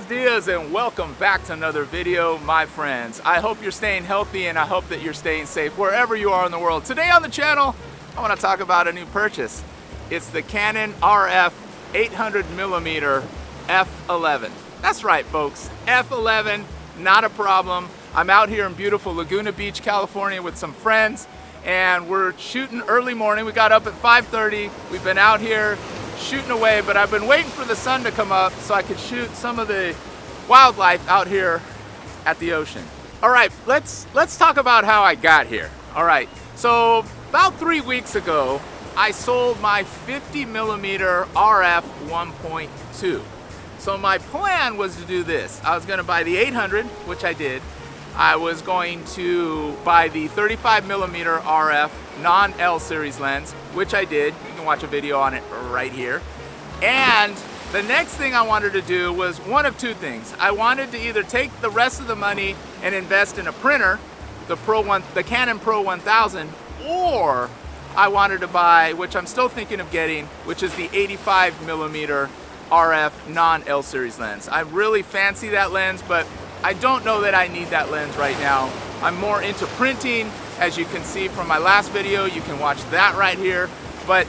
dias and welcome back to another video, my friends. I hope you're staying healthy and I hope that you're staying safe wherever you are in the world. Today on the channel, I want to talk about a new purchase. It's the Canon RF 800mm F11. That's right, folks, F11, not a problem. I'm out here in beautiful Laguna Beach, California with some friends, and we're shooting early morning. We got up at 5:30. We've been out here shooting away, but I've been waiting for the sun to come up so I could shoot some of the wildlife out here at the ocean. All right, let's talk about how I got here. All right, so about 3 weeks ago, I sold my 50mm RF 1.2. So my plan was to do this. I was gonna buy the 800, which I did. I was going to buy the 35mm RF non-L series lens, which I did. You can watch a video on it right here. And the next thing I wanted to do was one of two things. I wanted to either take the rest of the money and invest in a printer, the Canon Pro 1000, or I wanted to buy, which I'm still thinking of getting, which is the 85mm RF non-L series lens. I really fancy that lens, but I don't know that I need that lens right now. I'm more into printing, as you can see from my last video. You can watch that right here. But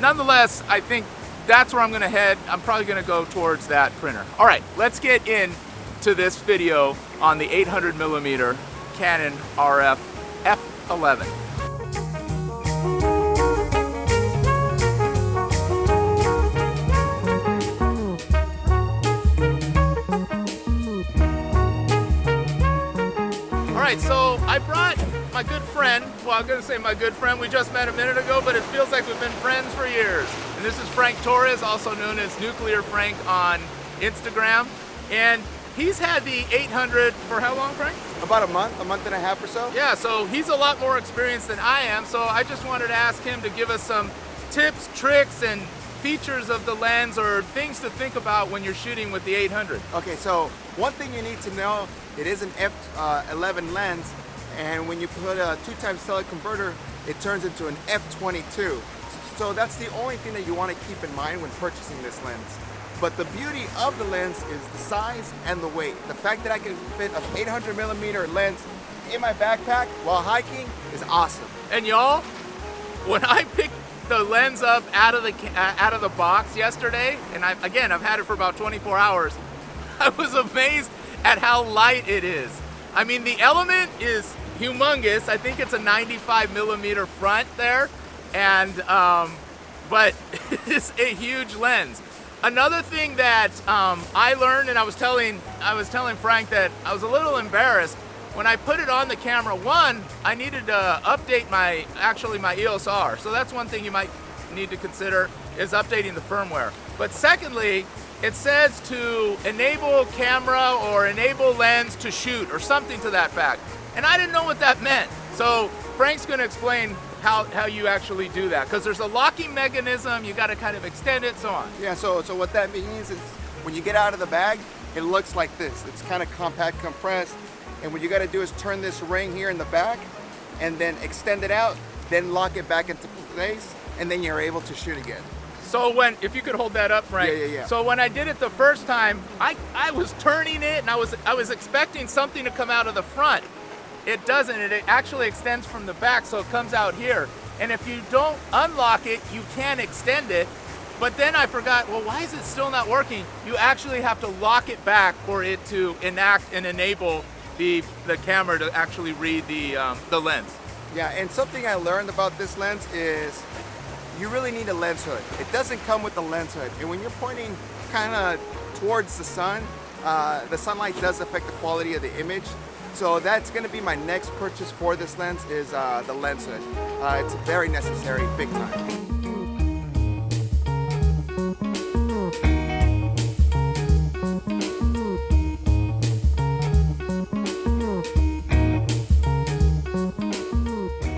nonetheless, I think that's where I'm gonna head. I'm probably gonna go towards that printer. All right, let's get into this video on the 800mm Canon RF F11. Alright, so I brought my good friend, well, I'm going to say my good friend, we just met a minute ago, but it feels like we've been friends for years. And this is Frank Torres, also known as Nuclear Frank on Instagram. And he's had the 800 for how long, Frank? About a month and a half or so. Yeah, so he's a lot more experienced than I am, so I just wanted to ask him to give us some tips, tricks, and features of the lens or things to think about when you're shooting with the 800. Okay, so one thing you need to know, it is an F11 lens, and when you put a 2x stellate converter, it turns into an F22. So that's the only thing that you want to keep in mind when purchasing this lens. But the beauty of the lens is the size and the weight. The fact that I can fit an 800mm lens in my backpack while hiking is awesome. And y'all, when I picked the lens up out of the box yesterday, and I've had it for about 24 hours, I was amazed at how light it is. I mean, the element is humongous. I think it's a 95mm front there, and but it's a huge lens. Another thing that I learned, and I was telling Frank that I was a little embarrassed when I put it on the camera. One, I needed to update my EOS R. So that's one thing you might need to consider, is updating the firmware. But secondly, it says to enable camera or enable lens to shoot or something to that fact. And I didn't know what that meant. So Frank's gonna explain how you actually do that, because there's a locking mechanism, you gotta kind of extend it, so on. Yeah, so what that means is when you get out of the bag, it looks like this. It's kind of compact, compressed. And what you got to do is turn this ring here in the back and then extend it out, then lock it back into place, and then you're able to shoot again. So if you could hold that up, Frank. Yeah. So when I did it the first time, I was turning it and I was expecting something to come out of the front. It doesn't, it actually extends from the back, so it comes out here. And if you don't unlock it, you can extend it. But then I forgot, well, why is it still not working? You actually have to lock it back for it to enact and enable the camera to actually read the lens. Yeah, and something I learned about this lens is you really need a lens hood. It doesn't come with a lens hood. And when you're pointing kind of towards the sun, the sunlight does affect the quality of the image. So that's gonna be my next purchase for this lens, is the lens hood. It's very necessary, big time.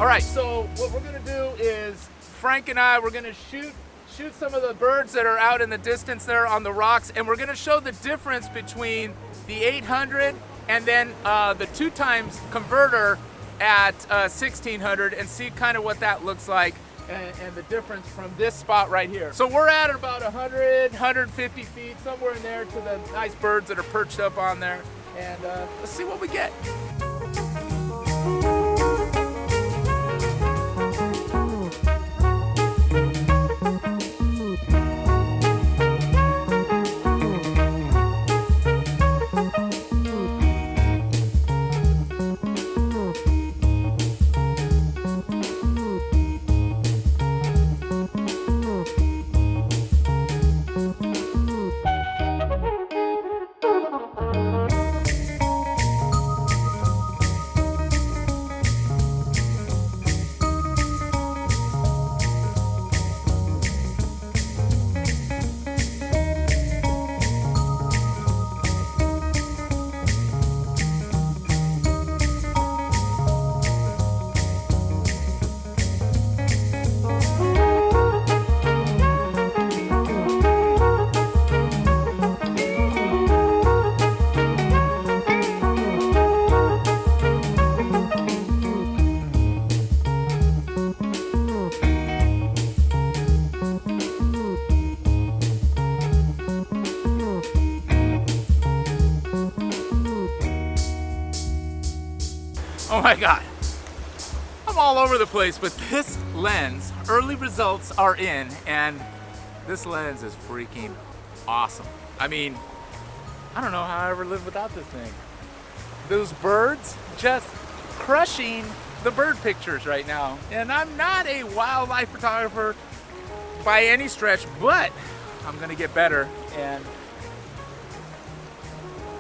All right, so what we're gonna do is Frank and I, we're gonna shoot some of the birds that are out in the distance there on the rocks, and we're gonna show the difference between the 800 and then the 2x converter at 1600, and see kind of what that looks like and the difference from this spot right here. So we're at about 100, 150 feet, somewhere in there, to the nice birds that are perched up on there. And let's see what we get. Oh my God, I'm all over the place, but this lens, early results are in, and this lens is freaking awesome. I mean, I don't know how I ever lived without this thing. Those birds just crushing the bird pictures right now. And I'm not a wildlife photographer by any stretch, but I'm gonna get better, and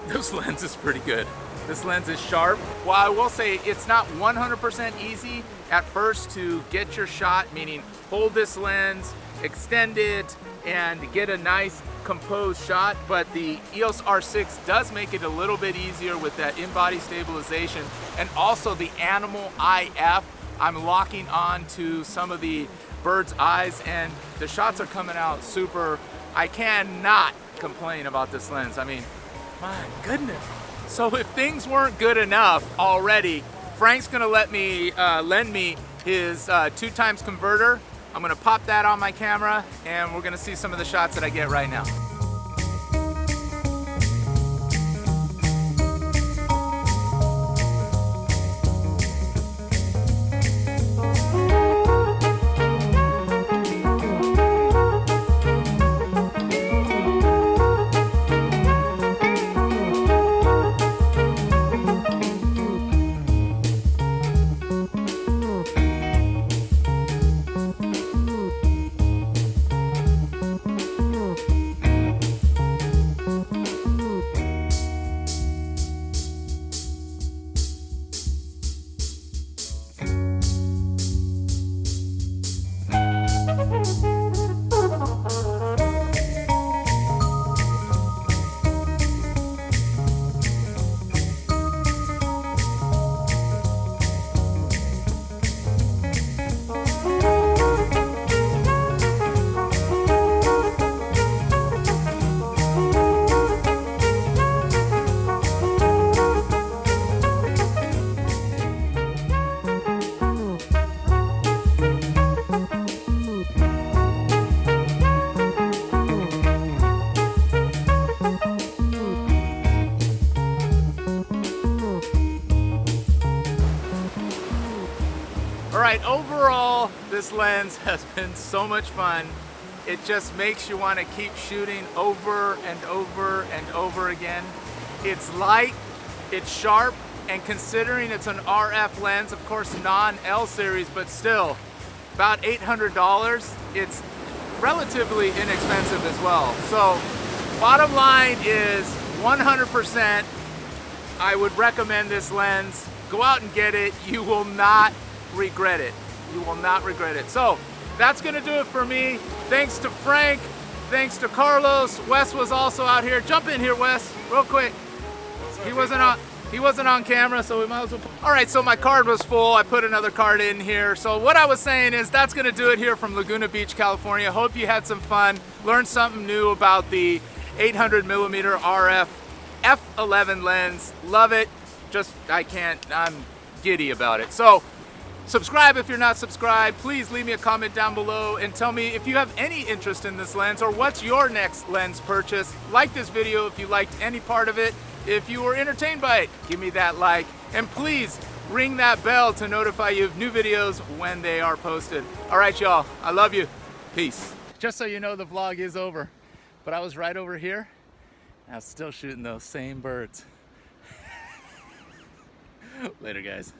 this lens is pretty good. This lens is sharp. While I will say it's not 100% easy at first to get your shot, meaning hold this lens, extend it, and get a nice composed shot, but the EOS R6 does make it a little bit easier with that in-body stabilization, and also the animal IF. I'm locking on to some of the bird's eyes, and the shots are coming out super. I cannot complain about this lens. I mean, my goodness. So if things weren't good enough already, Frank's gonna let me lend me his 2x converter. I'm gonna pop that on my camera, and we're gonna see some of the shots that I get right now. All right, overall, this lens has been so much fun. It just makes you want to keep shooting over and over and over again. It's light, it's sharp, and considering it's an RF lens, of course non-L series, but still about $800, it's relatively inexpensive as well. So bottom line is 100%, I would recommend this lens. Go out and get it. You will not regret it. You will not regret it. So that's gonna do it for me. Thanks to Frank, thanks to Carlos. Wes was also out here. Jump in here, Wes, real quick. He wasn't on camera, so we might as well. All right, so my card was full. I put another card in here. So what I was saying is that's gonna do it here from Laguna Beach, California. Hope you had some fun, learned something new about the 800mm RF F11 lens. Love it. I'm giddy about it. So Subscribe if you're not subscribed. Please leave me a comment down below and tell me if you have any interest in this lens or what's your next lens purchase. Like this video if you liked any part of it. If you were entertained by it, give me that like. And please ring that bell to notify you of new videos when they are posted. All right, y'all, I love you. Peace. Just so you know, the vlog is over, but I was right over here and I was still shooting those same birds. Later, guys.